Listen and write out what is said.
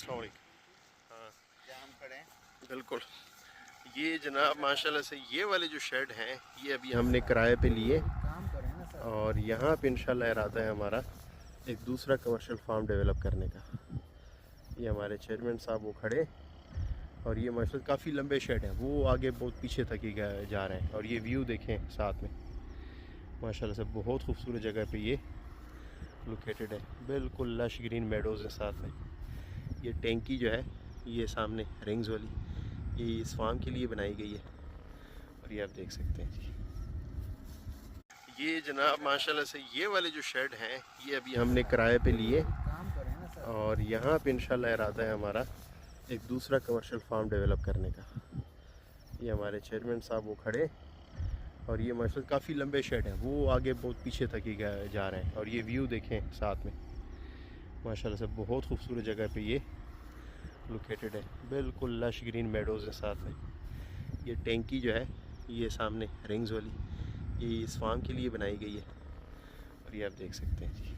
अस्सलाम वालेकुम। हाँ जहाँ हम खड़े हैं। बिल्कुल। ये जनाब माशाल्लाह से ये वाले जो शेड हैं ये अभी हमने किराए पे लिए काम कर रहे हैं ना सर। और यहाँ पे इंशाल्लाह इरादा है हमारा एक दूसरा कमर्शियल फार्म डेवलप करने का। ये हमारे चेयरमैन साहब वो खड़े और ये माशाल्लाह काफ़ी लंबे शेड हैं, वो आगे बहुत पीछे तक ही जा रहे हैं। और ये व्यू देखें साथ में, माशाल्लाह से बहुत खूबसूरत जगह पे ये लोकेटेड है। बिल्कुल लश ग्रीन मेडोज़ है साथ में। ये टैंकी जो है ये सामने रिंग्स वाली, ये इस फार्म के लिए बनाई गई है और ये आप देख सकते हैं जी। ये जनाब माशाल्लाह से ये वाले जो शेड हैं ये अभी हमने किराए पे लिए काम कर रहे हैं ना सर। और यहाँ पे इंशाल्लाह इरादा है हमारा एक दूसरा कमर्शियल फार्म डेवलप करने का। ये हमारे चेयरमैन साहब वो खड़े और ये माशाल्लाह काफ़ी लंबे शेड हैं, वो आगे बहुत पीछे तक ही जा रहे हैं। और ये व्यू देखें साथ में, माशाल्लाह से बहुत खूबसूरत जगह पे ये लोकेटेड है। बिल्कुल लश ग्रीन मेडोज़ है साथ में। ये टैंकी जो है ये सामने रिंग्स वाली, ये इस फार्म के लिए बनाई गई है और ये आप देख सकते हैं जी।